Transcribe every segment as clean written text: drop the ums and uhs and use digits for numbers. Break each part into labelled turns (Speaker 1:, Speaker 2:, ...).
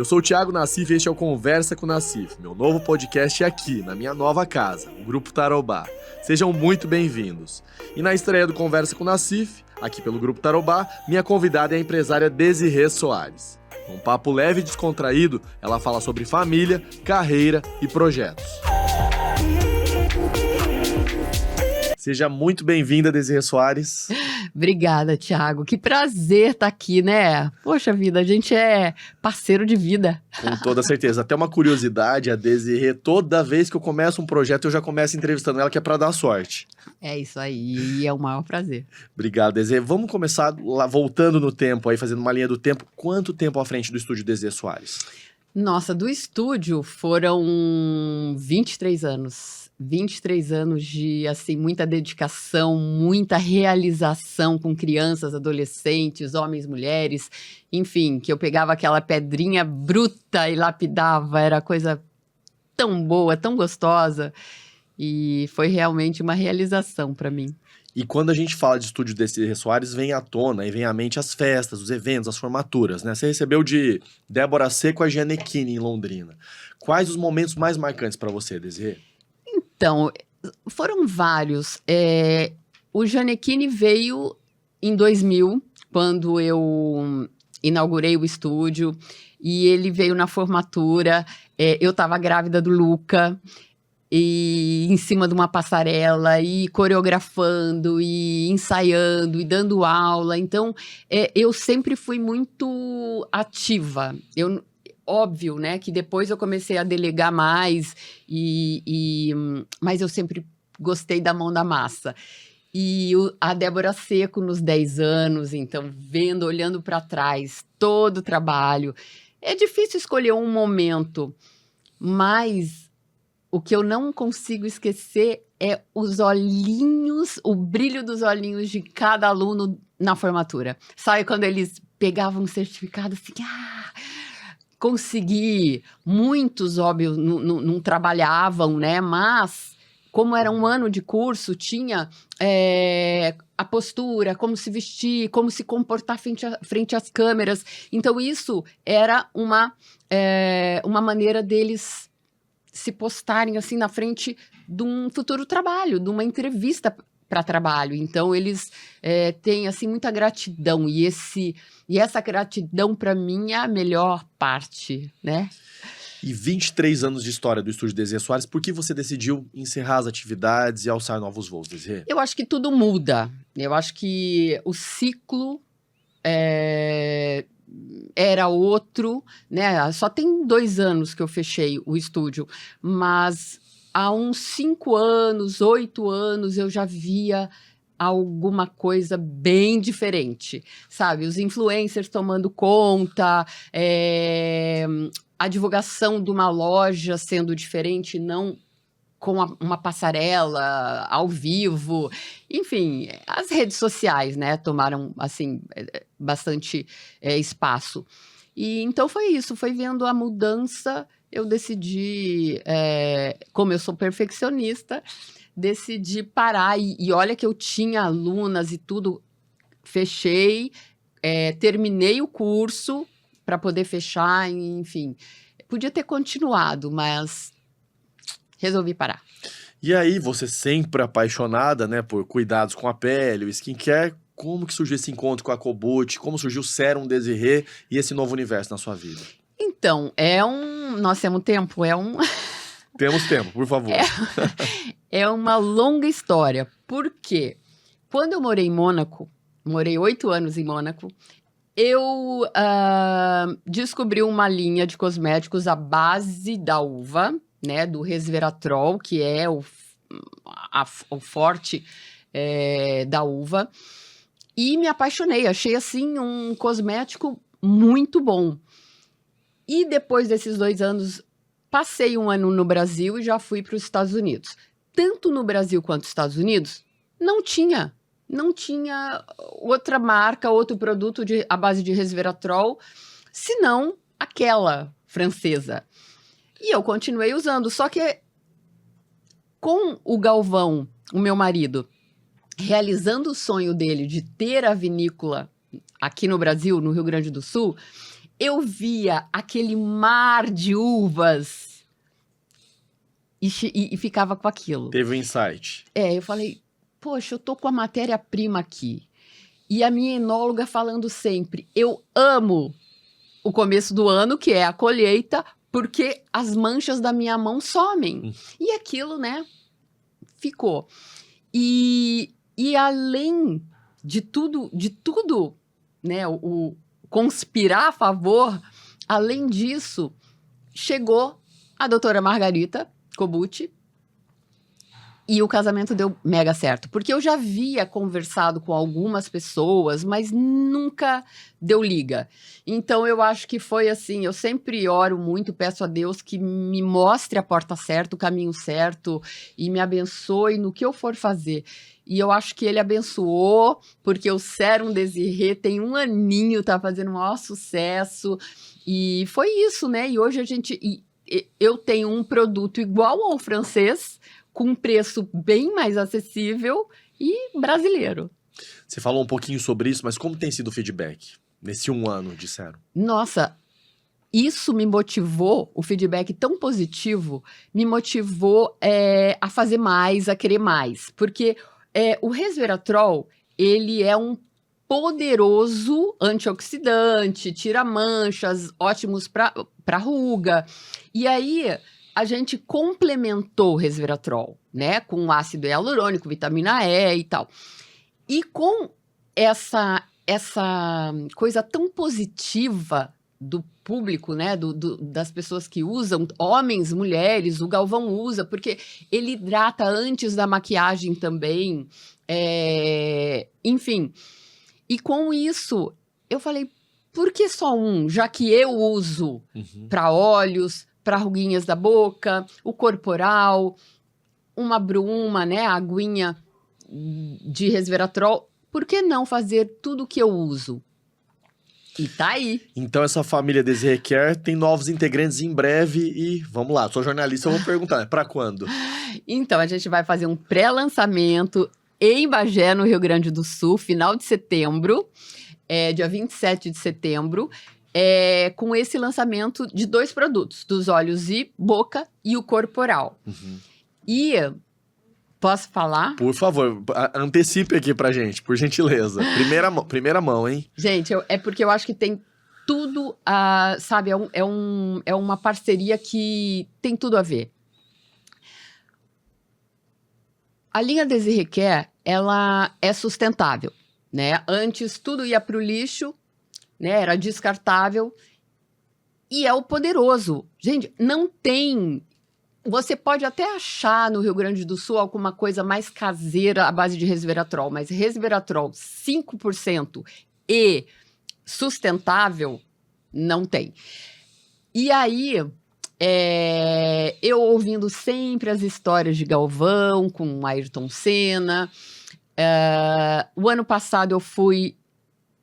Speaker 1: Eu sou o Thiago Nassif e este é o Conversa com o Nassif, meu novo podcast aqui, na minha nova casa, o Grupo Tarobá. Sejam muito bem-vindos. E na estreia do Conversa com o Nassif, aqui pelo Grupo Tarobá, minha convidada é a empresária Desirê Soares. Num papo leve e descontraído, ela fala sobre família, carreira e projetos. Seja muito bem-vinda, Desirê Soares.
Speaker 2: Obrigada, Thiago. Que prazer estar aqui, né? Poxa vida, a gente é parceiro de vida.
Speaker 1: Com toda certeza. Até uma curiosidade, a Desirê, toda vez que eu começo um projeto, eu já começo entrevistando ela, que é para dar sorte.
Speaker 2: É isso aí, e é um maior prazer.
Speaker 1: Obrigado, Desirê. Vamos começar lá, voltando no tempo, aí fazendo uma linha do tempo. Quanto tempo à frente do estúdio Desirê Soares?
Speaker 2: Nossa, do estúdio foram 23 anos. 23 anos de, assim, muita dedicação, muita realização com crianças, adolescentes, homens, mulheres. Enfim, que eu pegava aquela pedrinha bruta e lapidava. Era coisa tão boa, tão gostosa. E foi realmente uma realização para mim.
Speaker 1: E quando a gente fala de estúdio Desirê Soares, vem à tona e vem à mente as festas, os eventos, as formaturas, né? Você recebeu de Débora Seco a Gianecchini em Londrina. Quais os momentos mais marcantes para você, Desirê?
Speaker 2: Então, foram vários. O Gianecchini veio em 2000, quando eu inaugurei o estúdio, e ele veio na formatura. Eu estava grávida do Luca, e em cima de uma passarela, e coreografando, e ensaiando, e dando aula. Então, eu sempre fui muito ativa. Óbvio, né, que depois eu comecei a delegar mais, mas eu sempre gostei da mão da massa. E a Débora Seco nos 10 anos, então, olhando para trás, todo o trabalho. É difícil escolher um momento, mas o que eu não consigo esquecer é os olhinhos, o brilho dos olhinhos de cada aluno na formatura. Sabe quando eles pegavam um certificado assim, consegui, muitos, óbvio, não trabalhavam, né? Mas, como era um ano de curso, tinha a postura, como se vestir, como se comportar frente às câmeras. Então, isso era uma maneira deles se postarem assim na frente de um futuro trabalho, de uma entrevista para trabalho. Então, eles têm assim, muita gratidão. E essa gratidão, para mim, é a melhor parte, né?
Speaker 1: E 23 anos de história do estúdio Desirê Soares, por que você decidiu encerrar as atividades e alçar novos voos, Desirê?
Speaker 2: Eu acho que tudo muda. Eu acho que o ciclo era outro, né? Só tem 2 anos que eu fechei o estúdio, mas há uns 5 anos, 8 anos, eu já via alguma coisa bem diferente, sabe? Os influencers tomando conta, a divulgação de uma loja sendo diferente, não com uma passarela ao vivo. Enfim, as redes sociais, né, tomaram, assim, bastante espaço. E então foi isso, foi vendo a mudança. Eu decidi, como eu sou perfeccionista, decidi parar. E olha que eu tinha alunas e tudo, fechei, terminei o curso para poder fechar, enfim. Podia ter continuado, mas resolvi parar.
Speaker 1: E aí, você sempre apaixonada, né, por cuidados com a pele, o skincare, como que surgiu esse encontro com a Cobut? Como surgiu o Sérum Desirê e esse novo universo na sua vida?
Speaker 2: Então, nós temos tempo,
Speaker 1: Temos tempo, por favor.
Speaker 2: É uma longa história, porque quando eu morei em Mônaco, morei 8 anos em Mônaco, eu descobri uma linha de cosméticos à base da uva, né, do resveratrol, que é o forte da uva, e me apaixonei, achei assim um cosmético muito bom. E depois desses 2 anos, passei 1 ano no Brasil e já fui para os Estados Unidos. Tanto no Brasil quanto nos Estados Unidos, não tinha outra marca, outro produto à base de resveratrol, senão aquela francesa. E eu continuei usando, só que com o Galvão, o meu marido, realizando o sonho dele de ter a vinícola aqui no Brasil, no Rio Grande do Sul, eu via aquele mar de uvas e ficava com aquilo.
Speaker 1: Teve um insight.
Speaker 2: Eu falei, poxa, eu tô com a matéria-prima aqui. E a minha enóloga falando sempre, eu amo o começo do ano, que é a colheita, porque as manchas da minha mão somem. E aquilo, né, ficou. E além de tudo, né, o conspirar a favor, além disso, chegou a doutora Margarita Kobuchi, e o casamento deu mega certo. Porque eu já havia conversado com algumas pessoas, mas nunca deu liga. Então, eu acho que foi assim, eu sempre oro muito, peço a Deus que me mostre a porta certa, o caminho certo, e me abençoe no que eu for fazer. E eu acho que ele abençoou, porque o Sérum Desirê tem 1 aninho, tá fazendo o maior sucesso. E foi isso, né? E hoje eu tenho um produto igual ao francês, com um preço bem mais acessível e brasileiro.
Speaker 1: Você falou um pouquinho sobre isso, mas como tem sido o feedback nesse 1 ano de Sérum?
Speaker 2: Nossa, isso me motivou, o feedback tão positivo, me motivou a fazer mais, a querer mais. Porque o resveratrol, ele é um poderoso antioxidante, tira manchas, ótimos para ruga. E aí a gente complementou o resveratrol, né, com ácido hialurônico, vitamina E e tal. E com essa coisa tão positiva do público, né, das pessoas que usam, homens, mulheres, o Galvão usa, porque ele hidrata antes da maquiagem também, enfim. E com isso, eu falei, por que só um? Já que eu uso para olhos, para ruguinhas da boca, o corporal, uma bruma, né, a aguinha de resveratrol, por que não fazer tudo que eu uso? E tá aí.
Speaker 1: Então essa família Desirê Care tem novos integrantes em breve e vamos lá, sou jornalista, eu vou perguntar, para quando?
Speaker 2: Então a gente vai fazer um pré-lançamento em Bagé, no Rio Grande do Sul, final de setembro, dia 27 de setembro, com esse lançamento de 2 produtos, dos olhos e boca e o corporal. E posso falar?
Speaker 1: Por favor, antecipe aqui pra gente, por gentileza. Primeira mão, hein?
Speaker 2: Gente, é porque eu acho que tem tudo, sabe, é uma parceria que tem tudo a ver. A linha Desirê Care, ela é sustentável, né? Antes tudo ia para o lixo, né? Era descartável. E é o poderoso. Gente, não tem... Você pode até achar no Rio Grande do Sul alguma coisa mais caseira à base de resveratrol, mas resveratrol 5% e sustentável, não tem. E aí, eu ouvindo sempre as histórias de Galvão com Ayrton Senna. O ano passado eu fui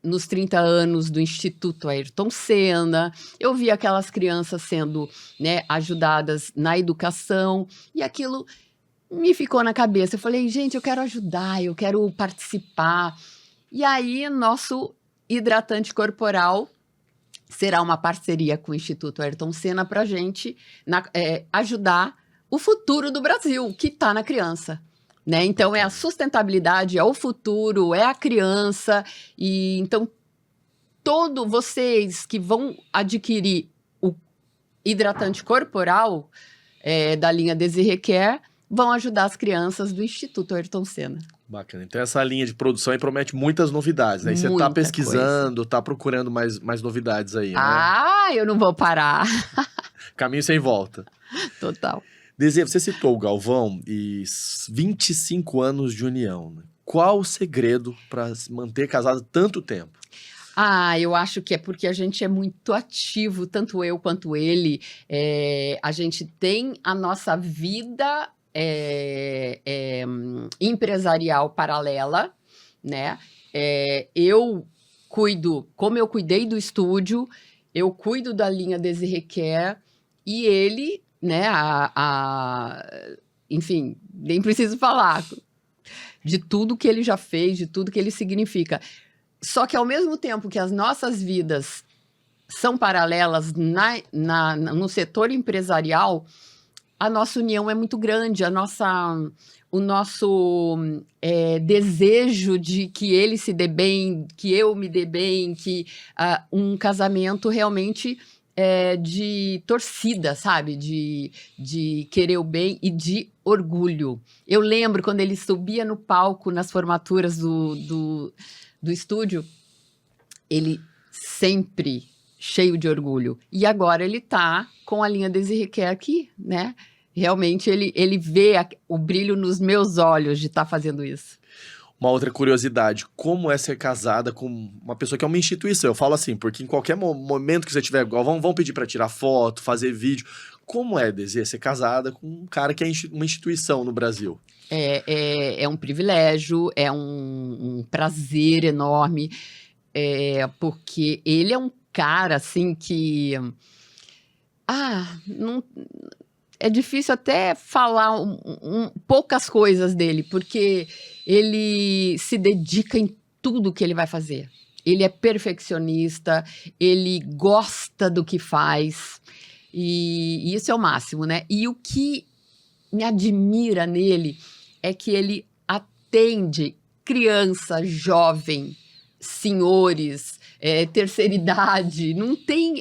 Speaker 2: nos 30 anos do Instituto Ayrton Senna, eu vi aquelas crianças sendo, né, ajudadas na educação, e aquilo me ficou na cabeça. Eu falei, gente, eu quero ajudar, eu quero participar. E aí, nosso hidratante corporal será uma parceria com o Instituto Ayrton Senna para a gente ajudar o futuro do Brasil, que está na criança. Né? Então, é a sustentabilidade, é o futuro, é a criança. E então, todos vocês que vão adquirir o hidratante corporal da linha Desirê Care vão ajudar as crianças do Instituto Ayrton Senna.
Speaker 1: Bacana. Então, essa linha de produção aí promete muitas novidades, né? E você tá pesquisando, tá procurando mais novidades aí, né?
Speaker 2: Eu não vou parar.
Speaker 1: Caminho sem volta.
Speaker 2: Total.
Speaker 1: Desirê, você citou o Galvão e 25 anos de união. Né? Qual o segredo para se manter casado tanto tempo?
Speaker 2: Eu acho que é porque a gente é muito ativo, tanto eu quanto ele. A gente tem a nossa vida empresarial paralela, né? Eu cuido, como eu cuidei do estúdio, eu cuido da linha Desirê Care e ele... né, enfim, nem preciso falar de tudo que ele já fez, de tudo que ele significa. Só que ao mesmo tempo que as nossas vidas são paralelas no setor empresarial, a nossa união é muito grande, o nosso desejo de que ele se dê bem, que eu me dê bem, que um casamento realmente de torcida, sabe? De querer o bem e de orgulho. Eu lembro quando ele subia no palco nas formaturas do estúdio, ele sempre cheio de orgulho. E agora ele tá com a linha Desirê aqui, né? Realmente ele vê o brilho nos meus olhos de estar fazendo isso.
Speaker 1: Uma outra curiosidade, como é ser casada com uma pessoa que é uma instituição? Eu falo assim, porque em qualquer momento que você tiver, vão pedir para tirar foto, fazer vídeo. Como é, Desirê, ser casada com um cara que é uma instituição no Brasil?
Speaker 2: É um privilégio, é um prazer enorme, porque ele é um cara, assim, que... não... É difícil até falar poucas coisas dele, porque ele se dedica em tudo que ele vai fazer. Ele é perfeccionista, ele gosta do que faz, e isso é o máximo, né? E o que me admira nele é que ele atende criança, jovem, senhores, terceira idade, não tem...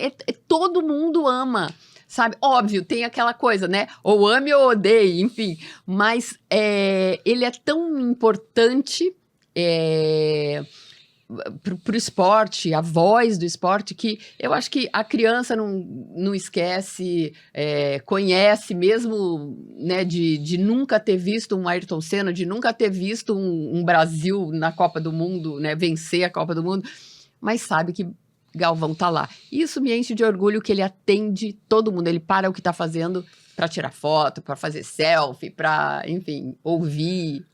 Speaker 2: todo mundo ama. Sabe, óbvio, tem aquela coisa, né? Ou ame ou odeie, enfim. Mas ele é tão importante para o esporte, a voz do esporte, que eu acho que a criança não esquece, conhece mesmo, né, de nunca ter visto um Ayrton Senna, de nunca ter visto um Brasil na Copa do Mundo, né, vencer a Copa do Mundo, mas sabe que Galvão tá lá. Isso me enche de orgulho que ele atende todo mundo. Ele para o que tá fazendo para tirar foto, para fazer selfie, para, enfim, ouvir.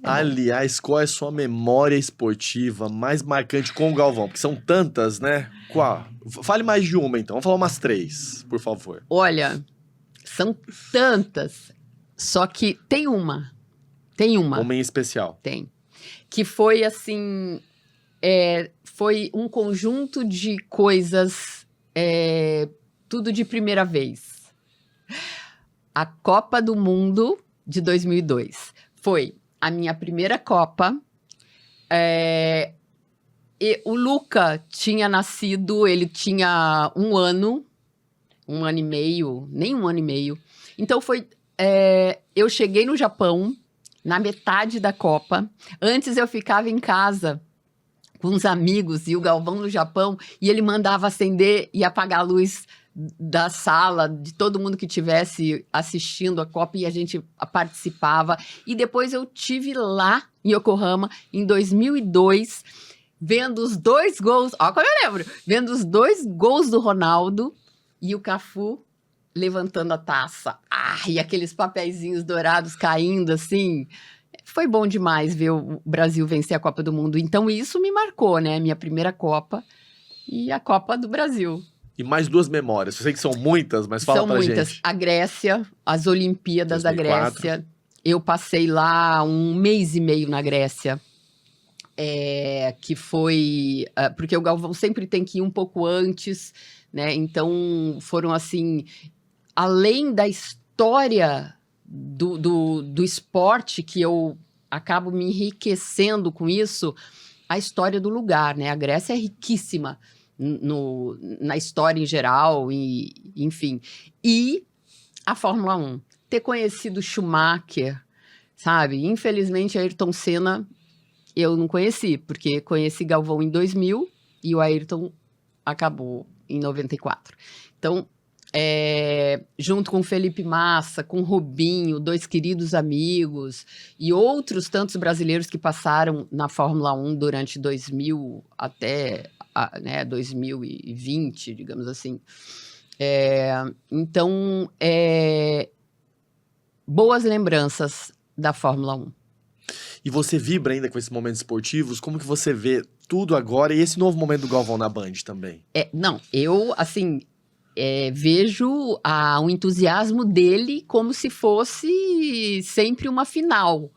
Speaker 1: Aliás, qual é a sua memória esportiva mais marcante com o Galvão? Porque são tantas, né? Qual? Fale mais de uma, então. Vamos falar umas 3, por favor.
Speaker 2: Olha, são tantas, só que tem uma.
Speaker 1: Uma em especial.
Speaker 2: Tem. Que foi, assim... foi um conjunto de coisas, tudo de primeira vez. A Copa do Mundo de 2002 foi a minha primeira Copa. E o Luca tinha nascido, ele tinha 1 ano e meio, nem 1 ano e meio. Então eu cheguei no Japão na metade da Copa. Antes eu ficava em casa com uns amigos e o Galvão no Japão, e ele mandava acender e apagar a luz da sala, de todo mundo que estivesse assistindo a Copa, e a gente participava. E depois eu tive lá em Yokohama, em 2002, vendo os 2 gols, ó como eu lembro, vendo os 2 gols do Ronaldo e o Cafu levantando a taça. E aqueles papeizinhos dourados caindo assim... Foi bom demais ver o Brasil vencer a Copa do Mundo. Então, isso me marcou, né? Minha primeira Copa e a Copa do Brasil.
Speaker 1: E mais 2 memórias. Eu sei que são muitas, mas fala pra gente. São muitas.
Speaker 2: A Grécia, as Olimpíadas 2004. Da Grécia. Eu passei lá 1 mês e meio na Grécia. Que foi... porque o Galvão sempre tem que ir um pouco antes, né? Então, foram assim... Além da história... Do esporte, que eu acabo me enriquecendo com isso, a história do lugar, né? A Grécia é riquíssima na história em geral, enfim. E a Fórmula 1. Ter conhecido Schumacher, sabe? Infelizmente, Ayrton Senna eu não conheci, porque conheci Galvão em 2000 e o Ayrton acabou em 94. Então... junto com Felipe Massa, com Rubinho, 2 queridos amigos e outros tantos brasileiros que passaram na Fórmula 1 durante 2000 até 2020, digamos assim. Então, boas lembranças da Fórmula 1.
Speaker 1: E você vibra ainda com esses momentos esportivos? Como que você vê tudo agora e esse novo momento do Galvão na Band também?
Speaker 2: Não, eu, assim... vejo o entusiasmo dele como se fosse sempre uma final.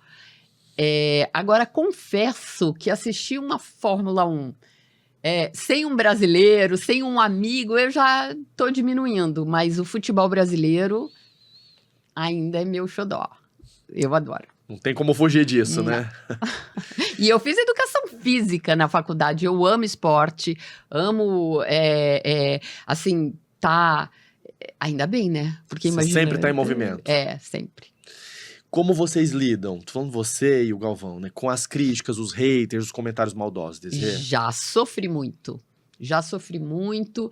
Speaker 2: Agora, confesso que assistir uma Fórmula 1 sem um brasileiro, sem um amigo, eu já tô diminuindo, mas o futebol brasileiro ainda é meu xodó. Eu adoro.
Speaker 1: Não tem como fugir disso,
Speaker 2: Não.
Speaker 1: né?
Speaker 2: E eu fiz educação física na faculdade, eu amo esporte, amo, assim, ainda bem, né? Porque
Speaker 1: Você
Speaker 2: imagina...
Speaker 1: sempre tá em movimento.
Speaker 2: Sempre.
Speaker 1: Como vocês lidam, tô falando você e o Galvão, né? Com as críticas, os haters, os comentários maldosos, Desirê?
Speaker 2: Já sofri muito. Já sofri muito.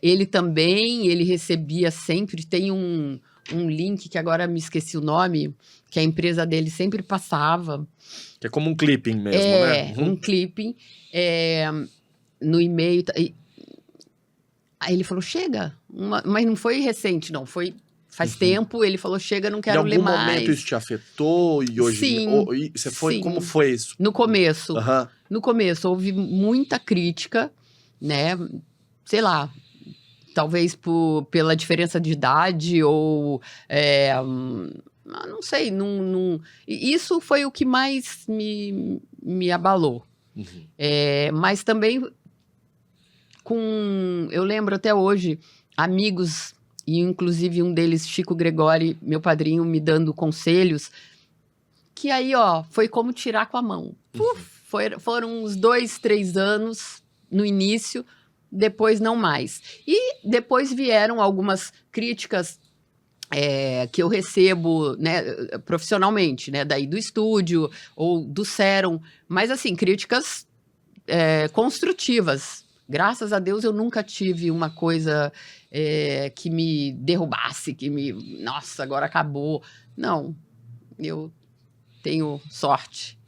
Speaker 2: Ele também, ele recebia sempre. Tem um link que agora me esqueci o nome, que a empresa dele sempre passava.
Speaker 1: Que é como um clipping mesmo, né?
Speaker 2: Um clipping no e-mail. Aí ele falou: chega. Mas não foi recente, não. Foi faz tempo. Ele falou: chega, não quero ler mais.
Speaker 1: Em algum momento isso te afetou e hoje...
Speaker 2: Sim,
Speaker 1: você foi,
Speaker 2: sim.
Speaker 1: como foi isso?
Speaker 2: No começo.
Speaker 1: Aham.
Speaker 2: No começo, houve muita crítica, né? Sei lá, talvez pela diferença de idade ou... não sei, isso foi o que mais me abalou.
Speaker 1: Uhum.
Speaker 2: Mas também eu lembro até hoje, amigos, e inclusive um deles, Chico Gregori, meu padrinho, me dando conselhos, que aí, ó, foi como tirar com a mão. Foram uns 2, 3 anos no início, depois não mais. E depois vieram algumas críticas que eu recebo, né, profissionalmente, né, daí do estúdio ou do Serum, mas assim, críticas construtivas. Graças a Deus eu nunca tive uma coisa que me derrubasse, nossa, agora acabou. Não, eu tenho sorte.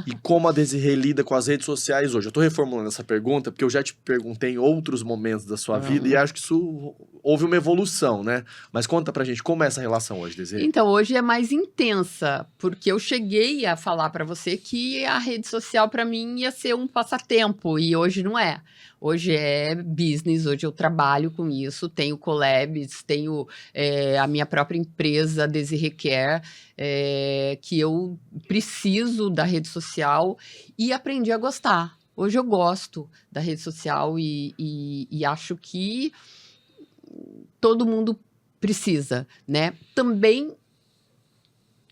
Speaker 1: E como a Desirê lida com as redes sociais hoje? Eu tô reformulando essa pergunta porque eu já te perguntei em outros momentos da sua vida e acho que isso houve uma evolução, né? Mas conta pra gente como é essa relação hoje, Desirê.
Speaker 2: Então, hoje é mais intensa, porque eu cheguei a falar pra você que a rede social pra mim ia ser um passatempo e hoje não é. Hoje é business, hoje eu trabalho com isso, tenho collabs, tenho a minha própria empresa, Desirê Care, que eu preciso da rede social e aprendi a gostar. Hoje eu gosto da rede social e acho que todo mundo precisa, né? Também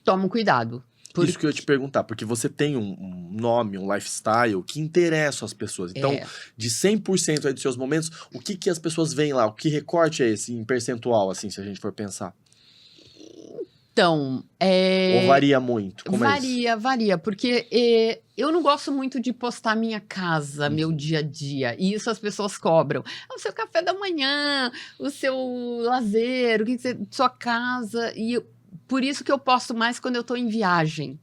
Speaker 2: toma cuidado.
Speaker 1: Isso que eu ia te perguntar, porque você tem um nome, um lifestyle que interessa as pessoas. Então, de 100% aí dos seus momentos, o que as pessoas veem lá? O que recorte é esse em percentual, assim, se a gente for pensar?
Speaker 2: Então,
Speaker 1: Ou varia muito? Como é isso?
Speaker 2: Varia, porque eu não gosto muito de postar minha casa, meu dia a dia, e isso as pessoas cobram. O seu café da manhã, o seu lazer, sua casa, por isso que eu posto mais quando eu tô em viagem.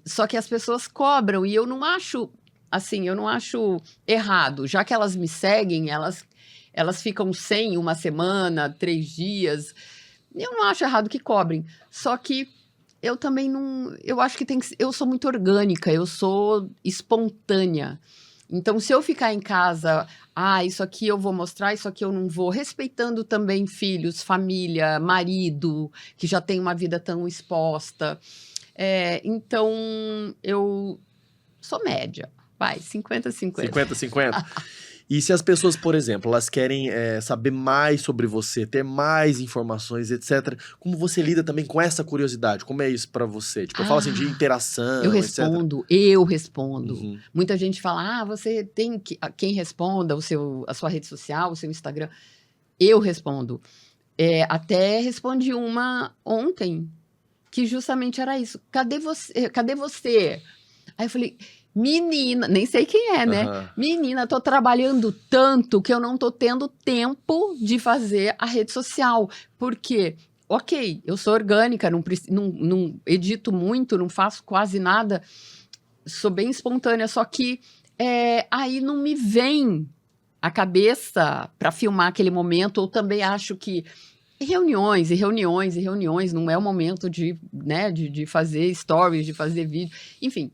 Speaker 2: Só que as pessoas cobram, e eu não acho, assim, eu não acho errado, já que elas me seguem, elas ficam sem uma semana, 3 dias... Eu não acho errado que cobrem, só que eu também não... Eu acho que eu sou muito orgânica, eu sou espontânea. Então, se eu ficar em casa, isso aqui eu vou mostrar, isso aqui eu não vou, respeitando também filhos, família, marido, que já tem uma vida tão exposta. Então, eu sou média, vai, 50-50.
Speaker 1: 50-50? E se as pessoas, por exemplo, elas querem saber mais sobre você, ter mais informações, etc., como você lida também com essa curiosidade? Como é isso pra você? Tipo, eu falo assim de interação,
Speaker 2: eu
Speaker 1: etc.
Speaker 2: Eu respondo.
Speaker 1: Uhum.
Speaker 2: Muita gente fala, você tem quem responda a sua rede social, o seu Instagram. Eu respondo. Até respondi uma ontem, que justamente era isso. Cadê você? Cadê você? Aí eu falei... Menina, nem sei quem é, né? Menina, tô trabalhando tanto que eu não tô tendo tempo de fazer a rede social. Porque, ok, eu sou orgânica, não edito muito, não faço quase nada, sou bem espontânea, só que aí não me vem a cabeça para filmar aquele momento, ou também acho que reuniões, não é o momento de fazer stories, de fazer vídeo, enfim...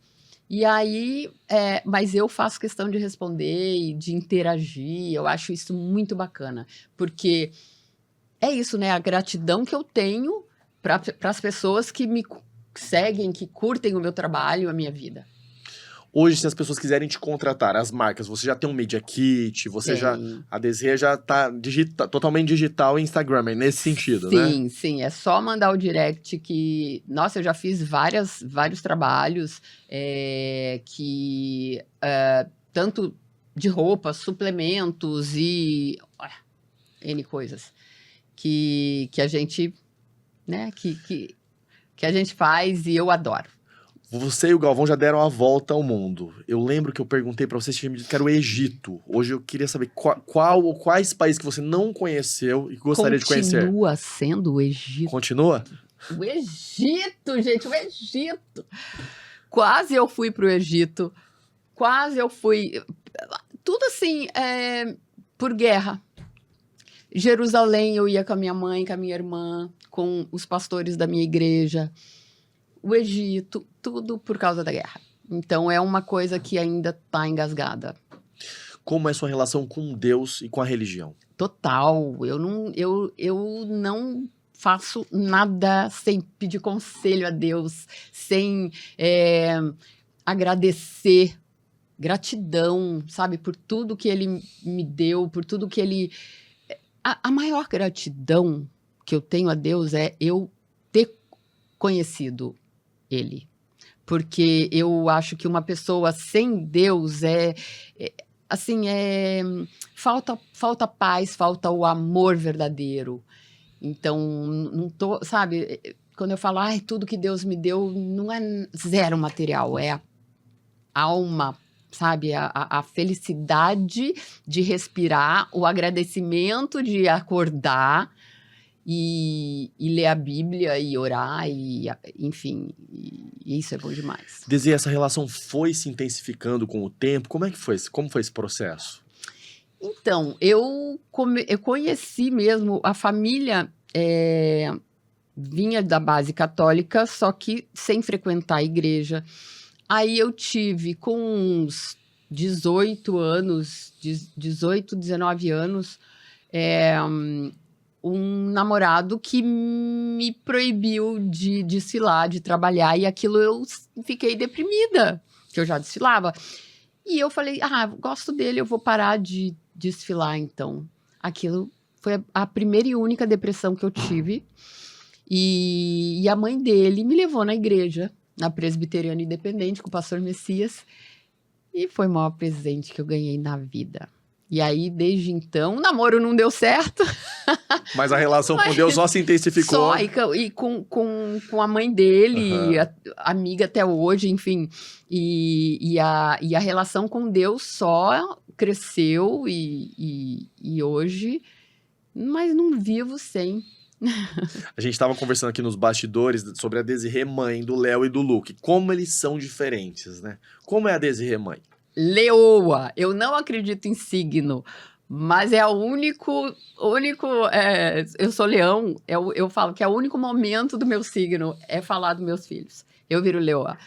Speaker 2: E aí, mas eu faço questão de responder e de interagir, eu acho isso muito bacana, porque é isso, né? A gratidão que eu tenho para as pessoas que me seguem, que curtem o meu trabalho, a minha vida.
Speaker 1: Hoje, se as pessoas quiserem te contratar, as marcas, você já tem um Media Kit, você já...
Speaker 2: Tem.
Speaker 1: A Desirê já tá totalmente digital em Instagram, é nesse sentido, né?
Speaker 2: Sim, sim, é só mandar o direct que... Nossa, eu já fiz vários trabalhos tanto de roupas, suplementos e N coisas que a gente, né, que a gente faz e eu adoro.
Speaker 1: Você e o Galvão já deram a volta ao mundo. Eu lembro que eu perguntei pra vocês, tinha me dito que era o Egito. Hoje eu queria saber qual ou quais países que você não conheceu e que gostaria de conhecer.
Speaker 2: Continua sendo o Egito.
Speaker 1: Continua?
Speaker 2: O Egito, gente, o Egito. Quase eu fui pro Egito. Quase eu fui. Tudo assim, por guerra. Jerusalém, eu ia com a minha mãe, com a minha irmã, com os pastores da minha igreja. O Egito, tudo por causa da guerra. Então, é uma coisa que ainda está engasgada.
Speaker 1: Como é sua relação com Deus e com a religião?
Speaker 2: Total. Eu não faço nada sem pedir conselho a Deus, sem agradecer, gratidão, sabe? Por tudo que Ele me deu, por tudo que Ele... A maior gratidão que eu tenho a Deus é eu ter conhecido Ele. Porque eu acho que uma pessoa sem Deus falta paz, falta o amor verdadeiro. Então, não tô, sabe, quando eu falo, tudo que Deus me deu não é zero material, é a alma, sabe, a felicidade de respirar, o agradecimento de acordar e ler a Bíblia e orar, enfim, isso é bom demais.
Speaker 1: Desirê, essa relação foi se intensificando com o tempo? Como é que foi? Como foi esse processo?
Speaker 2: Então, eu conheci mesmo, a família vinha da base católica, só que sem frequentar a igreja. Aí eu tive, com uns 18 anos, 18, 19 anos, um namorado que me proibiu de desfilar, de trabalhar, e aquilo eu fiquei deprimida, que eu já desfilava. E eu falei, gosto dele, eu vou parar de desfilar, então. Aquilo foi a primeira e única depressão que eu tive. E a mãe dele me levou na igreja, na Presbiteriana Independente, com o pastor Messias, e foi o maior presente que eu ganhei na vida. E aí, desde então, o namoro não deu certo.
Speaker 1: Mas a relação com Deus só se intensificou.
Speaker 2: Só, e com a mãe dele, amiga até hoje, enfim. E a relação com Deus só cresceu e hoje, mas não vivo sem.
Speaker 1: A gente estava conversando aqui nos bastidores sobre a Desirê mãe do Léo e do Luke. Como eles são diferentes, né? Como é a Desirê mãe?
Speaker 2: Leoa, eu não acredito em signo, mas é o único, eu sou leão, eu falo que é o único momento do meu signo é falar dos meus filhos. Eu viro leoa.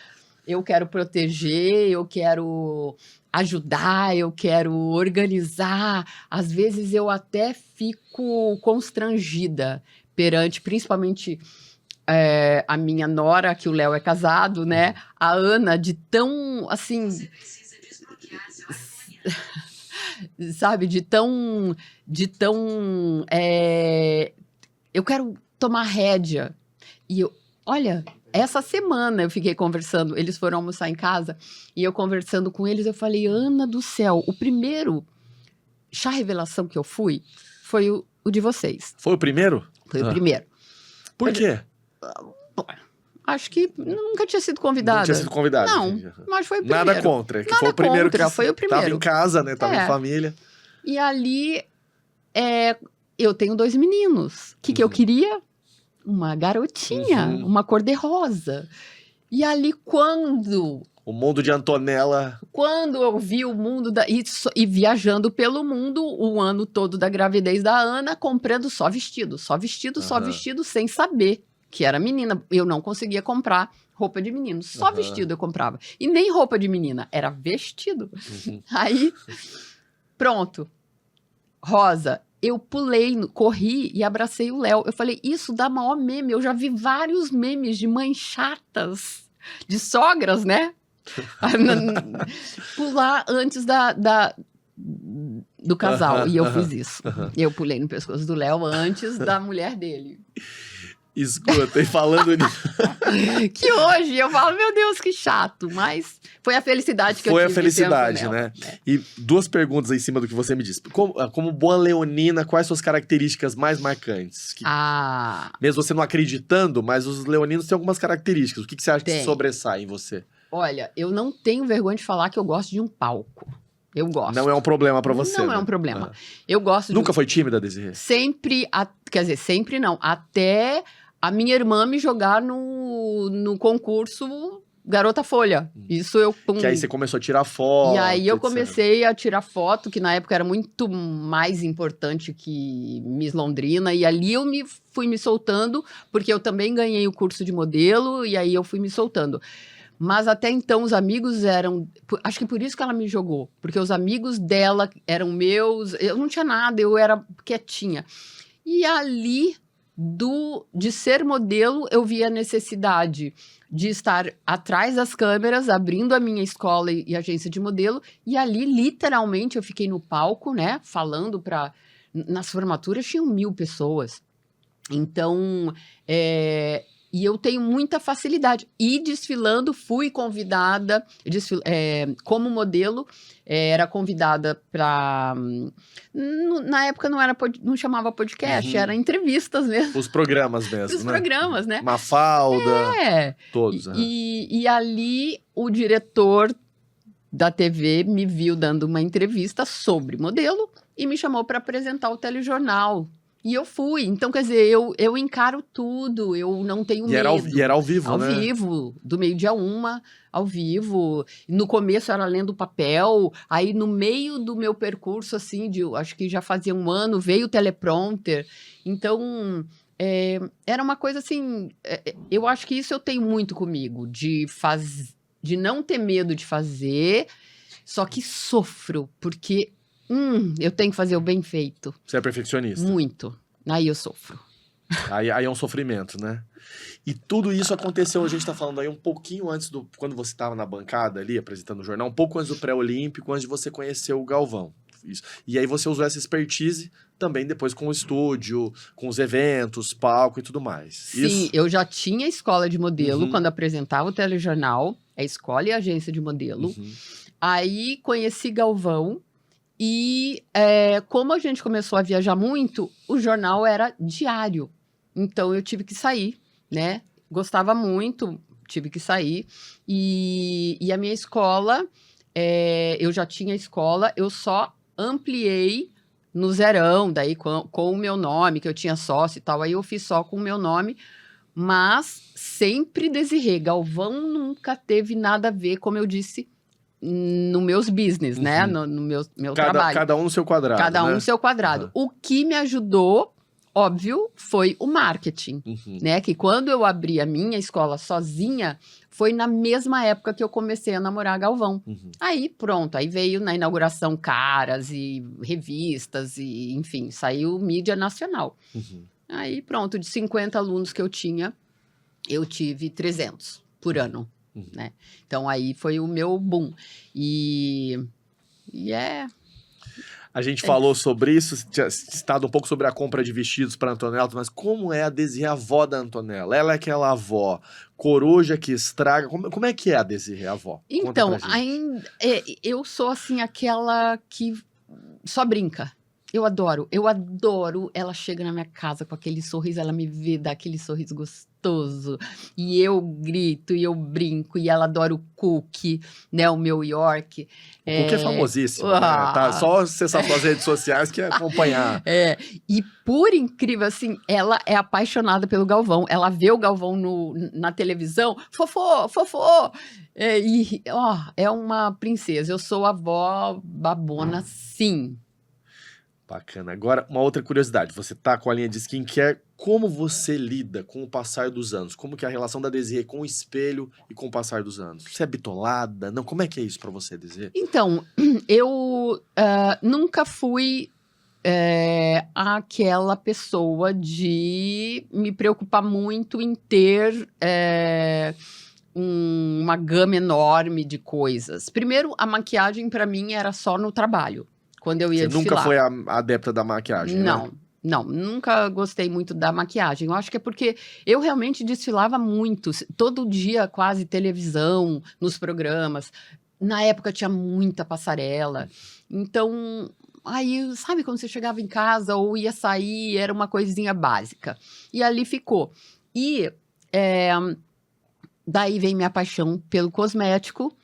Speaker 2: Eu quero proteger, eu quero ajudar, eu quero organizar. Às vezes eu até fico constrangida perante, principalmente a minha nora, que o Léo é casado, né? A Ana, de tão, assim... sabe, de tão eu quero tomar rédea. E olha, essa semana eu fiquei conversando, eles foram almoçar em casa, e eu conversando com eles, eu falei, Ana do céu, o primeiro chá revelação que eu fui foi o de vocês.
Speaker 1: Foi o primeiro?
Speaker 2: Foi o primeiro.
Speaker 1: Por quê?
Speaker 2: Acho que nunca tinha sido convidada.
Speaker 1: Não tinha sido convidada.
Speaker 2: Não, mas foi o primeiro.
Speaker 1: Nada contra, que
Speaker 2: Nada
Speaker 1: foi o primeiro
Speaker 2: contra,
Speaker 1: que
Speaker 2: foi o primeiro.
Speaker 1: Tava em casa, né? Tava em família.
Speaker 2: E ali, eu tenho 2 meninos. O que eu queria? Uma garotinha, uma cor-de-rosa. E ali, quando...
Speaker 1: O mundo de Antonella.
Speaker 2: Quando eu vi o mundo e viajando pelo mundo o ano todo da gravidez da Ana, comprando só vestido, sem saber que era menina. Eu não conseguia comprar roupa de menino, só vestido eu comprava. E nem roupa de menina, era vestido. Aí, pronto. Rosa, eu pulei, corri e abracei o Léo. Eu falei, isso dá maior meme. Eu já vi vários memes de mães chatas, de sogras, né? Pular antes do casal. E eu fiz isso. Eu pulei no pescoço do Léo antes da mulher dele.
Speaker 1: Escuta, e falando nisso...
Speaker 2: Que hoje eu falo, meu Deus, que chato. Mas foi a felicidade que eu tive.
Speaker 1: Foi a felicidade,
Speaker 2: tempo,
Speaker 1: né? E duas perguntas aí em cima do que você me disse. Como boa leonina, quais suas características mais marcantes? Mesmo você não acreditando, mas os leoninos têm algumas características. O que você acha que sobressai em você?
Speaker 2: Olha, eu não tenho vergonha de falar que eu gosto de um palco. Eu gosto.
Speaker 1: Não é um problema pra você,
Speaker 2: Não
Speaker 1: né?
Speaker 2: é um problema. Eu gosto
Speaker 1: Nunca foi tímida, Desirê?
Speaker 2: Sempre, quer dizer, sempre não. Até a minha irmã me jogar no concurso Garota Folha. Isso eu...
Speaker 1: Que aí você começou a tirar foto,
Speaker 2: E aí eu
Speaker 1: etc.
Speaker 2: comecei a tirar foto, que na época era muito mais importante que Miss Londrina. E ali eu fui me soltando, porque eu também ganhei o curso de modelo, e aí eu fui me soltando. Mas até então os amigos eram... Acho que por isso que ela me jogou. Porque os amigos dela eram meus... Eu não tinha nada, eu era quietinha. E ali, de ser modelo, eu vi a necessidade de estar atrás das câmeras, abrindo a minha escola e agência de modelo. E ali, literalmente, eu fiquei no palco, né? Falando para... Nas formaturas tinham 1000 pessoas. Então... E eu tenho muita facilidade. E desfilando, fui convidada, como modelo, era convidada para... Na época não chamava podcast, era entrevistas mesmo.
Speaker 1: Os programas mesmo,
Speaker 2: Os
Speaker 1: né?
Speaker 2: programas, né?
Speaker 1: Mafalda, todos.
Speaker 2: E ali o diretor da TV me viu dando uma entrevista sobre modelo e me chamou para apresentar o telejornal. E eu fui. Então, quer dizer, eu encaro tudo, eu não tenho medo.
Speaker 1: E era ao vivo, né?
Speaker 2: Ao vivo, do meio-dia 1, ao vivo. No começo era lendo papel, aí no meio do meu percurso, assim, acho que já fazia 1 ano, veio o teleprompter. Então, era uma coisa assim, eu acho que isso eu tenho muito comigo, de não ter medo de fazer, só que sofro, porque... eu tenho que fazer o bem feito.
Speaker 1: Você é perfeccionista?
Speaker 2: Muito. Aí eu sofro.
Speaker 1: Aí é um sofrimento, né? E tudo isso aconteceu, a gente tá falando aí um pouquinho antes quando você estava na bancada ali, apresentando o jornal, um pouco antes do pré-olímpico, antes de você conhecer o Galvão. Isso. E aí você usou essa expertise também depois com o estúdio, com os eventos, palco e tudo mais.
Speaker 2: Sim, eu já tinha escola de modelo quando apresentava o telejornal, a escola e a agência de modelo. Aí conheci Galvão. E como a gente começou a viajar muito, o jornal era diário. Então, eu tive que sair, né? Gostava muito, tive que sair. E a minha escola, eu já tinha escola, eu só ampliei no Zerão, daí com o meu nome, que eu tinha sócio e tal. Aí eu fiz só com o meu nome, mas sempre Desirê. Galvão nunca teve nada a ver, como eu disse, no meus business, né? No meu trabalho.
Speaker 1: Cada um no seu quadrado.
Speaker 2: Cada um no seu quadrado. O que me ajudou, óbvio, foi o marketing, né? Que quando eu abri a minha escola sozinha, foi na mesma época que eu comecei a namorar Galvão. Aí, pronto. Aí veio na inauguração caras e revistas e, enfim, saiu mídia nacional. Aí, pronto. De 50 alunos que eu tinha, eu tive 300 por ano. Né? Então aí foi o meu boom.
Speaker 1: A gente falou sobre isso, tinha citado um pouco sobre a compra de vestidos para Antonella, mas como é a Desirê, a avó da Antonella? Ela é aquela avó coruja que estraga. Como é que é a Desirê, a avó?
Speaker 2: Então, eu sou assim aquela que só brinca. Eu adoro. Ela chega na minha casa com aquele sorriso, ela me vê, dá aquele sorriso gostoso. E eu grito, e eu brinco, e ela adora o cookie, né? O meu York.
Speaker 1: O cookie é famosíssimo, né? Tá, só acessar suas redes sociais que é acompanhar.
Speaker 2: E por incrível, assim, ela é apaixonada pelo Galvão. Ela vê o Galvão na televisão, fofô, fofô. É uma princesa. Eu sou a avó babona, sim.
Speaker 1: Bacana. Agora, uma outra curiosidade. Você tá com a linha de skincare. Como você lida com o passar dos anos? Como que é a relação da Desirê com o espelho e com o passar dos anos? Você é bitolada? Não, como é que é isso pra você, Desirê?
Speaker 2: Então, eu nunca fui aquela pessoa de me preocupar muito em ter uma gama enorme de coisas. Primeiro, a maquiagem para mim era só no trabalho, quando eu ia
Speaker 1: Você
Speaker 2: desfilar.
Speaker 1: nunca foi a adepta da maquiagem,
Speaker 2: Não,
Speaker 1: né?
Speaker 2: não, nunca gostei muito da maquiagem. Eu acho que é porque eu realmente desfilava muito, todo dia quase televisão, nos programas. Na época tinha muita passarela. Então, aí, sabe quando você chegava em casa ou ia sair, era uma coisinha básica. E ali ficou. E daí vem minha paixão pelo cosmético,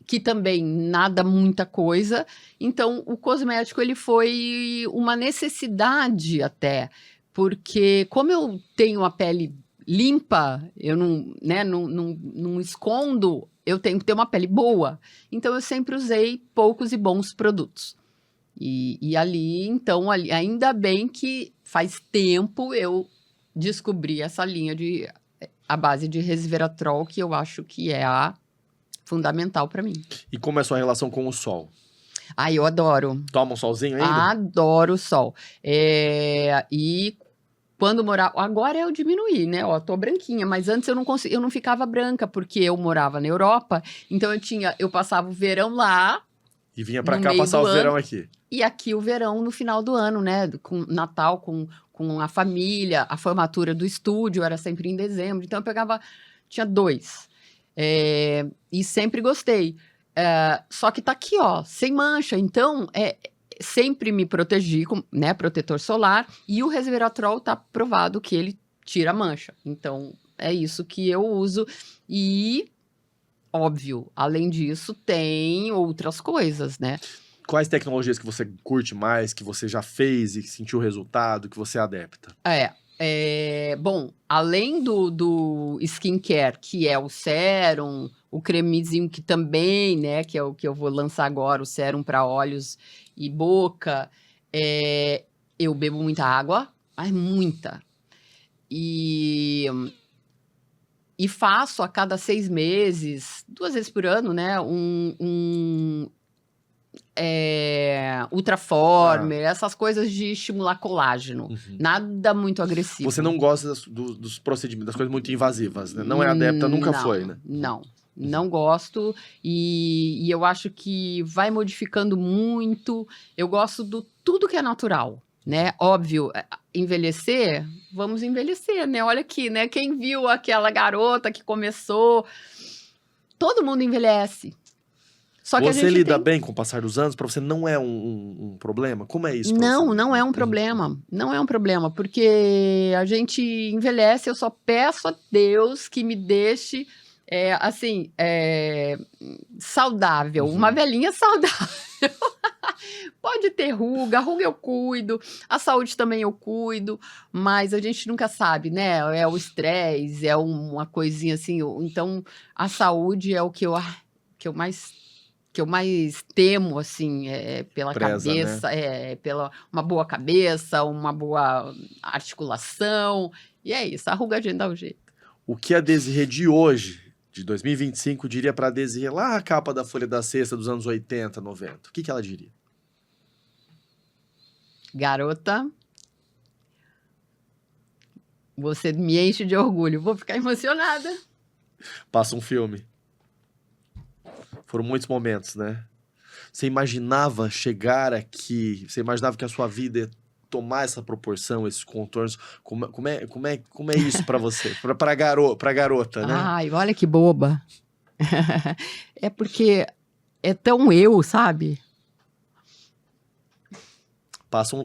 Speaker 2: que também nada muita coisa. Então, o cosmético ele foi uma necessidade até, porque como eu tenho a pele limpa, eu não, né, não escondo, eu tenho que ter uma pele boa. Então, eu sempre usei poucos e bons produtos. E ali, então, ainda bem que faz tempo eu descobri essa linha a base de resveratrol, que eu acho que é a fundamental para mim.
Speaker 1: E como é a sua relação com o sol?
Speaker 2: Eu adoro.
Speaker 1: Toma um solzinho ainda?
Speaker 2: Adoro o sol. E quando morava... Agora eu diminuí, né? Ó, tô branquinha, mas antes eu não ficava branca, porque eu morava na Europa, então eu passava o verão lá,
Speaker 1: E vinha pra
Speaker 2: no
Speaker 1: cá
Speaker 2: meio
Speaker 1: passar
Speaker 2: do
Speaker 1: o verão
Speaker 2: ano,
Speaker 1: aqui.
Speaker 2: e aqui o verão no final do ano, né? Com Natal, com a família, a formatura do estúdio era sempre em dezembro, então eu pegava... Tinha 2. E sempre gostei. Só que tá aqui, ó, sem mancha. Então, sempre me protegi com, né, protetor solar. E o resveratrol tá provado que ele tira a mancha. Então, é isso que eu uso. E, óbvio, além disso, tem outras coisas, né?
Speaker 1: Quais tecnologias que você curte mais, que você já fez e sentiu resultado, que você é adepta?
Speaker 2: Bom, além do skincare, que é o sérum, o cremezinho que também, né, que é o que eu vou lançar agora, o sérum para olhos e boca, eu bebo muita água, mas muita. E faço a cada 6 meses, 2 vezes por ano, né, Ultraformer, essas coisas de estimular colágeno.
Speaker 1: Uhum.
Speaker 2: Nada muito agressivo.
Speaker 1: Você não gosta dos procedimentos, das coisas muito invasivas, né? Não é adepta, nunca foi, né?
Speaker 2: Não gosto. E eu acho que vai modificando muito. Eu gosto do tudo que é natural, né? Óbvio, envelhecer, vamos envelhecer, né? Olha aqui, né? Quem viu aquela garota que começou... Todo mundo envelhece. Só que
Speaker 1: Você lida bem com o passar dos anos? Pra você não é um problema? Como é isso pra você?
Speaker 2: Não é um problema. Não é um problema, porque a gente envelhece, eu só peço a Deus que me deixe, saudável. Uma velhinha saudável. Pode ter ruga eu cuido, a saúde também eu cuido, mas a gente nunca sabe, né? É o estresse, é uma coisinha assim. Então, a saúde é o que eu mais temo, assim, pela
Speaker 1: Preza,
Speaker 2: cabeça,
Speaker 1: né?
Speaker 2: pela uma boa cabeça, uma boa articulação, e é isso, a ruga a gente dá o jeito.
Speaker 1: O que a Desirê de hoje, de 2025, diria pra Desirê lá a capa da Folha da Sexta dos anos 80, 90? O que ela diria?
Speaker 2: Garota, você me enche de orgulho, vou ficar emocionada.
Speaker 1: Passa um filme. Foram muitos momentos, né? Você imaginava chegar aqui? Você imaginava que a sua vida ia tomar essa proporção, esses contornos? Como é isso pra você? pra garota, né?
Speaker 2: Ai, olha que boba. É porque é tão eu, sabe?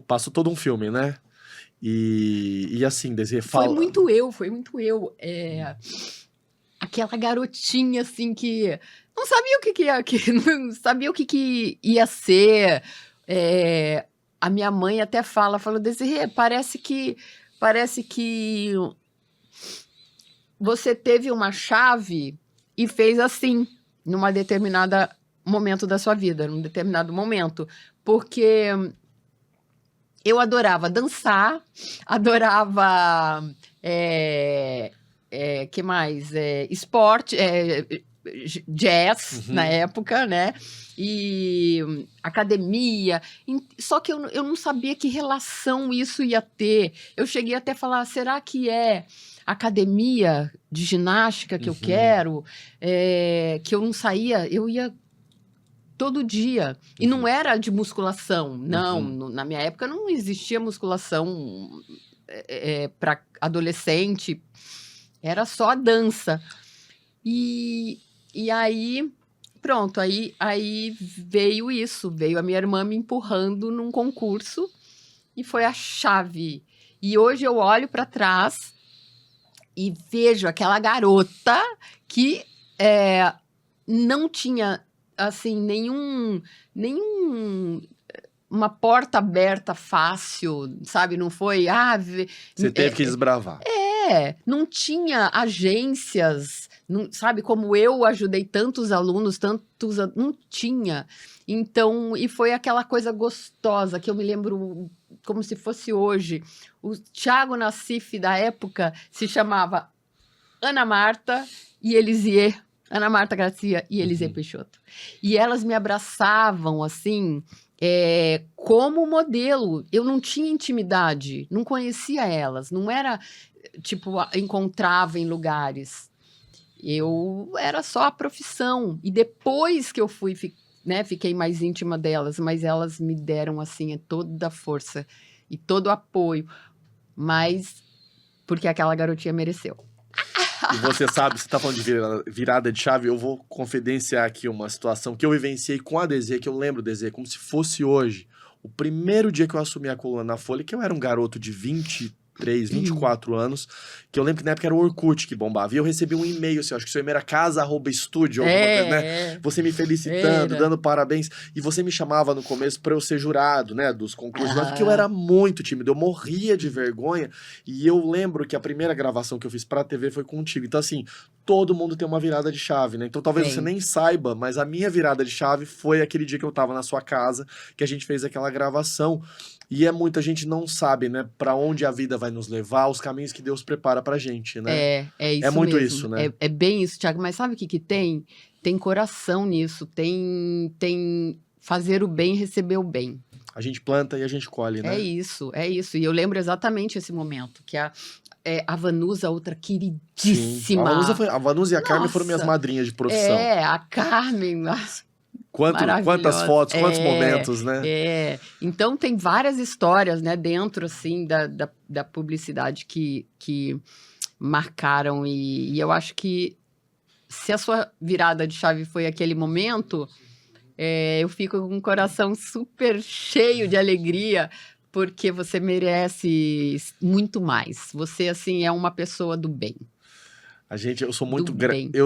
Speaker 1: Passa todo um filme, né? E assim, Desirê, fala...
Speaker 2: Foi muito eu. Aquela garotinha, assim, que não sabia o que não sabia o que ia ser. A minha mãe até falou, Desirê, parece que você teve uma chave e fez assim, numa determinada momento da sua vida, num determinado momento. Porque eu adorava dançar, adorava... que mais? Esporte, jazz na época, né? E academia. Só que eu não sabia que relação isso ia ter. Eu cheguei até a falar, será que é academia de ginástica que eu quero? Que eu não saía, eu ia todo dia. E não era de musculação, não. Na minha época não existia musculação para adolescente. Era só a dança. E aí, pronto, aí veio isso. Veio a minha irmã me empurrando num concurso e foi a chave. E hoje eu olho para trás e vejo aquela garota que não tinha, assim, uma porta aberta fácil, sabe? Não foi...
Speaker 1: Você teve que desbravar.
Speaker 2: Não tinha agências, não, sabe? Como eu ajudei tantos alunos, não tinha. Então, e foi aquela coisa gostosa que eu me lembro como se fosse hoje. O Thiago Nassif da época se chamava Ana Marta e Elisier. Ana Marta Garcia e Elisier Peixoto. E elas me abraçavam, assim... como modelo. Eu não tinha intimidade, não conhecia elas, não era, tipo, encontrava em lugares. Eu era só a profissão. E depois que eu fui, né, fiquei mais íntima delas, mas elas me deram, assim, toda a força e todo o apoio. Mas porque aquela garotinha mereceu.
Speaker 1: E você sabe, você tá falando de virada de chave, eu vou confidenciar aqui uma situação que eu vivenciei com a DZ, que eu lembro, DZ, como se fosse hoje. O primeiro dia que eu assumi a coluna na Folha, que eu era um garoto de 23, 24 anos, que eu lembro que na época era o Orkut que bombava, e eu recebi um e-mail, assim, acho que seu e-mail era casa@studio, alguma coisa, né? Você me felicitando, dando parabéns, e você me chamava no começo pra eu ser jurado, né, dos concursos, porque eu era muito tímido, eu morria de vergonha, e eu lembro que a primeira gravação que eu fiz pra TV foi contigo, então assim, todo mundo tem uma virada de chave, né? Então talvez você nem saiba, mas a minha virada de chave foi aquele dia que eu tava na sua casa, que a gente fez aquela gravação. E muita gente não sabe, né, pra onde a vida vai nos levar, os caminhos que Deus prepara pra gente, né?
Speaker 2: É isso
Speaker 1: muito
Speaker 2: mesmo.
Speaker 1: isso, né?
Speaker 2: É bem isso, Thiago. Mas sabe o que tem? Tem coração nisso, tem fazer o bem, receber o bem.
Speaker 1: A gente planta e a gente colhe, né?
Speaker 2: É isso. E eu lembro exatamente esse momento, que a Vanusa, outra queridíssima.
Speaker 1: Sim, a Vanusa e a Carmen foram minhas madrinhas de profissão.
Speaker 2: A Carmen...
Speaker 1: Quantas fotos, quantos momentos, né?
Speaker 2: Então, tem várias histórias, né, dentro, assim, da publicidade que marcaram. E eu acho que se a sua virada de chave foi aquele momento, eu fico com o coração super cheio de alegria, porque você merece muito mais. Você, assim, é uma pessoa do bem.
Speaker 1: Eu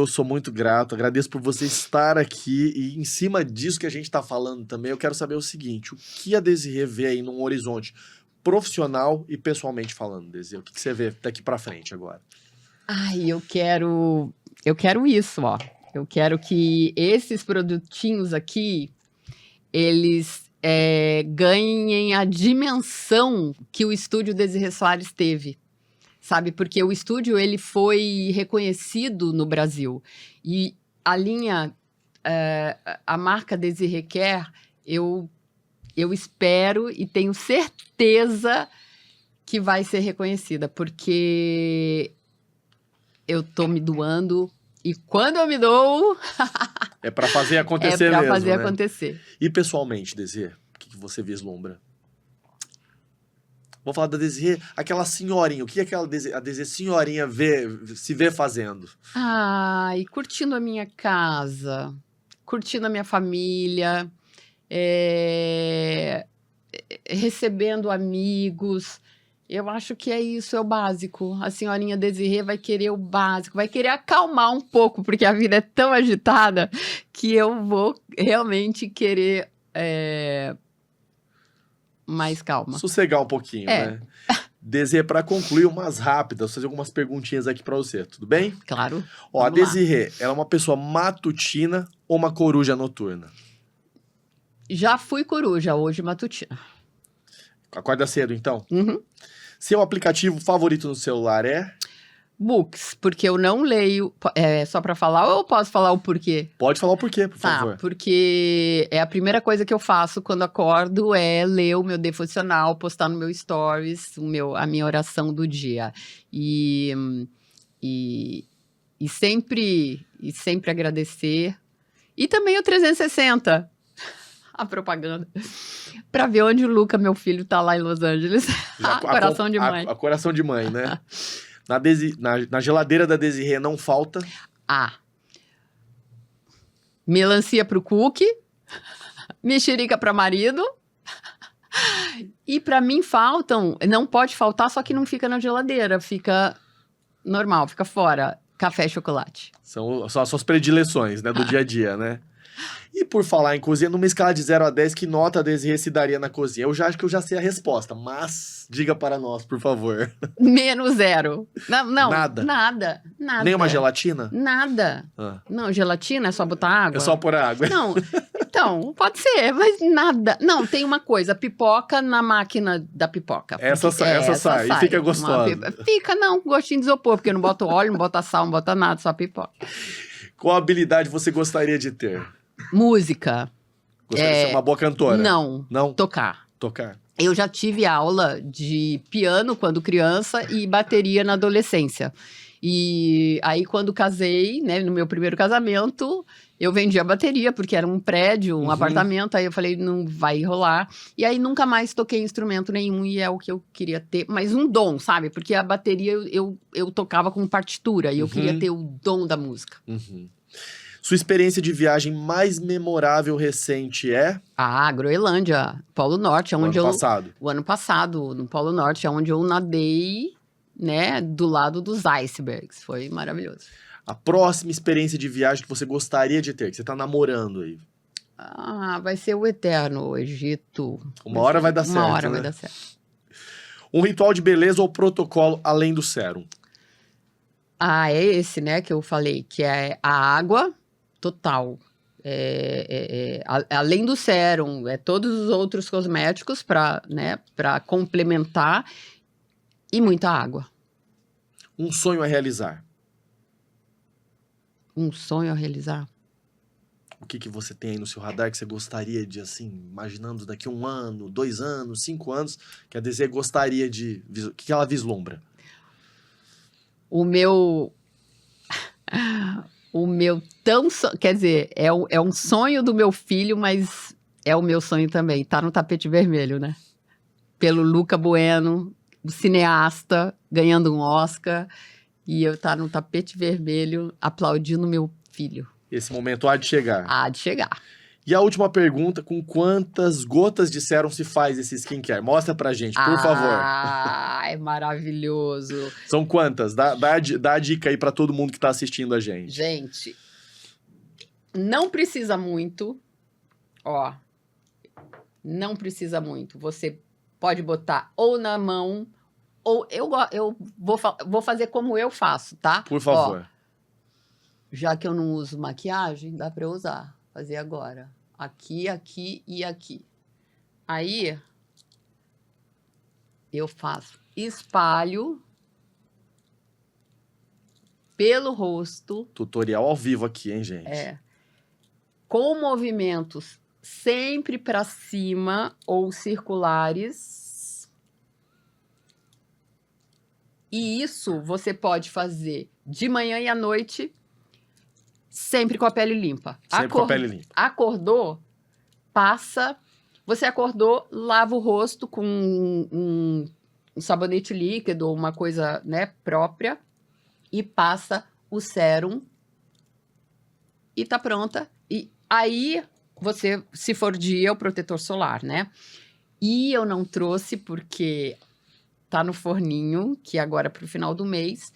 Speaker 1: sou muito grato, agradeço por você estar aqui, e em cima disso que a gente está falando também, eu quero saber o seguinte: o que a Desirê vê aí num horizonte profissional e pessoalmente falando, Desirê? O que você vê daqui para frente agora?
Speaker 2: Eu quero isso, ó. Eu quero que esses produtinhos aqui, eles ganhem a dimensão que o estúdio Desirê Soares teve. Sabe, porque o estúdio, ele foi reconhecido no Brasil. E a linha, a marca Desirê Care, eu espero e tenho certeza que vai ser reconhecida, porque eu tô me doando, e quando eu me dou...
Speaker 1: É para fazer acontecer mesmo,
Speaker 2: É para fazer
Speaker 1: né?
Speaker 2: acontecer.
Speaker 1: E pessoalmente, Desirê, o que você vislumbra? Vou falar da Desirê, aquela senhorinha. O que a Desirê senhorinha se vê fazendo?
Speaker 2: Curtindo a minha casa, curtindo a minha família, recebendo amigos. Eu acho que é isso, é o básico. A senhorinha Desirê vai querer o básico, vai querer acalmar um pouco, porque a vida é tão agitada que eu vou realmente querer... mais calma.
Speaker 1: Sossegar um pouquinho, né? Desirê, para concluir, umas rápidas, vou fazer algumas perguntinhas aqui para você, tudo bem?
Speaker 2: Claro.
Speaker 1: Ó, a Desirê, ela é uma pessoa matutina ou uma coruja noturna?
Speaker 2: Já fui coruja, hoje matutina.
Speaker 1: Acorda cedo, então?
Speaker 2: Uhum.
Speaker 1: Seu aplicativo favorito no celular é?
Speaker 2: Books, porque eu não leio. É só pra falar ou eu posso falar o porquê?
Speaker 1: Pode falar o porquê, por favor.
Speaker 2: Porque é a primeira coisa que eu faço quando acordo é ler o meu devocional, postar no meu stories, a minha oração do dia. E sempre agradecer. E também o 360, a propaganda, para ver onde o Luca, meu filho, tá lá em Los Angeles. Coração de mãe.
Speaker 1: A coração de mãe, né? Na geladeira da Desirê não falta.
Speaker 2: Melancia pro cookie, mexerica para marido. E para mim não pode faltar, só que não fica na geladeira, fica normal, fica fora. Café e chocolate.
Speaker 1: São as suas predileções, né, do dia a dia, né? E por falar em cozinha, numa escala de 0 a 10, que nota a Desirê se daria na cozinha? Eu já acho que eu já sei a resposta, mas diga para nós, por favor.
Speaker 2: -0. Não,
Speaker 1: Nada?
Speaker 2: Nada.
Speaker 1: Nem uma gelatina?
Speaker 2: Nada. Não, gelatina é só botar água?
Speaker 1: É só pôr água.
Speaker 2: Não, então, pode ser, mas nada. Não, tem uma coisa, pipoca na máquina da pipoca.
Speaker 1: Essa sai e fica gostosa.
Speaker 2: Fica, não, com gostinho de isopor, porque não bota óleo, não bota sal, não bota nada, só pipoca.
Speaker 1: Qual habilidade você gostaria de ter?
Speaker 2: Música.
Speaker 1: Gostaria de ser uma boa cantora?
Speaker 2: Não. Tocar. Eu já tive aula de piano quando criança e bateria na adolescência. E aí, quando casei, né, no meu primeiro casamento, eu vendi a bateria, porque era um prédio, um apartamento. Aí eu falei, não vai rolar. E aí, nunca mais toquei instrumento nenhum, e é o que eu queria ter. Mas um dom, sabe? Porque a bateria eu tocava com partitura, e eu queria ter o dom da música.
Speaker 1: Sua experiência de viagem mais memorável recente é?
Speaker 2: A Groenlândia, Polo Norte, onde o ano passado, no Polo Norte, onde eu nadei, né, do lado dos icebergs. Foi maravilhoso.
Speaker 1: A próxima experiência de viagem que você gostaria de ter, que você tá namorando aí?
Speaker 2: Vai ser o eterno, o Egito.
Speaker 1: Uma hora vai dar certo.
Speaker 2: Uma hora vai dar certo.
Speaker 1: Um ritual de beleza ou protocolo além do sérum?
Speaker 2: É esse, né, que eu falei, que é a água total. Além do sérum, todos os outros cosméticos para complementar, e muita água.
Speaker 1: Um sonho a realizar?
Speaker 2: Um sonho a realizar?
Speaker 1: O que você tem aí no seu radar que você gostaria de, assim, imaginando daqui 1 ano, 2 anos, 5 anos, que a Desirê gostaria de... O que ela vislumbra?
Speaker 2: O meu quer dizer, é um sonho do meu filho, mas é o meu sonho também. Tá no tapete vermelho, né? Pelo Luca Bueno, o cineasta, ganhando um Oscar, e eu tá no tapete vermelho aplaudindo meu filho.
Speaker 1: Esse momento há de chegar.
Speaker 2: Há de chegar.
Speaker 1: E a última pergunta, com quantas gotas de sérum se faz esse skincare? Mostra pra gente, por favor.
Speaker 2: É maravilhoso.
Speaker 1: São quantas? Dá a dica aí pra todo mundo que tá assistindo a gente.
Speaker 2: Gente, não precisa muito. Não precisa muito. Você pode botar ou na mão, ou eu vou fazer como eu faço, tá?
Speaker 1: Por favor.
Speaker 2: Já que eu não uso maquiagem, dá pra eu usar. Fazer agora. Aqui, aqui e aqui. Aí, eu faço espalho pelo rosto.
Speaker 1: Tutorial ao vivo aqui, hein, gente?
Speaker 2: Com movimentos sempre para cima ou circulares. E isso você pode fazer de manhã e à noite, sempre com a pele limpa.
Speaker 1: Com a pele limpa.
Speaker 2: Acordou, passa. Você acordou, lava o rosto com um sabonete líquido ou uma coisa, né, própria, e passa o sérum e tá pronta. E aí você, se for dia, o protetor solar, né? E eu não trouxe porque tá no forninho, que agora pro final do mês,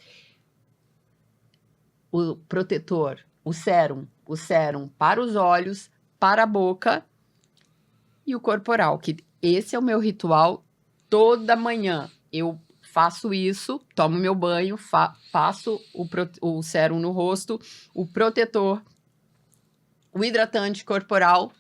Speaker 2: o protetor, o sérum para os olhos, para a boca e o corporal, que esse é o meu ritual toda manhã. Eu faço isso, tomo meu banho, passo o sérum no rosto, o protetor, o hidratante corporal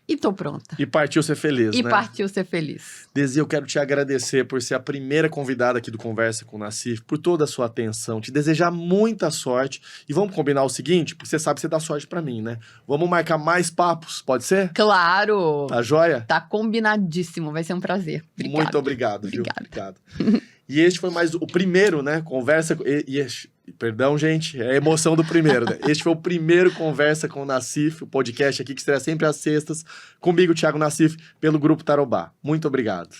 Speaker 2: e tô pronta.
Speaker 1: E partiu ser feliz,
Speaker 2: E
Speaker 1: né?
Speaker 2: partiu ser feliz.
Speaker 1: Desi, eu quero te agradecer por ser a primeira convidada aqui do Conversa com o Nassif, por toda a sua atenção, te desejar muita sorte. E vamos combinar o seguinte, porque você sabe que você dá sorte pra mim, né? Vamos marcar mais papos, pode ser?
Speaker 2: Claro!
Speaker 1: Tá joia?
Speaker 2: Tá combinadíssimo, vai ser um prazer. Obrigada.
Speaker 1: Muito obrigado, viu?
Speaker 2: Obrigada.
Speaker 1: Obrigado. E este foi mais o primeiro, né? Conversa... Perdão, gente, é a emoção do primeiro, né? Este foi o primeiro Conversa com o Nassif, o podcast aqui que estreia sempre às sextas, comigo, Thiago Nassif, pelo Grupo Tarobá. Muito obrigado.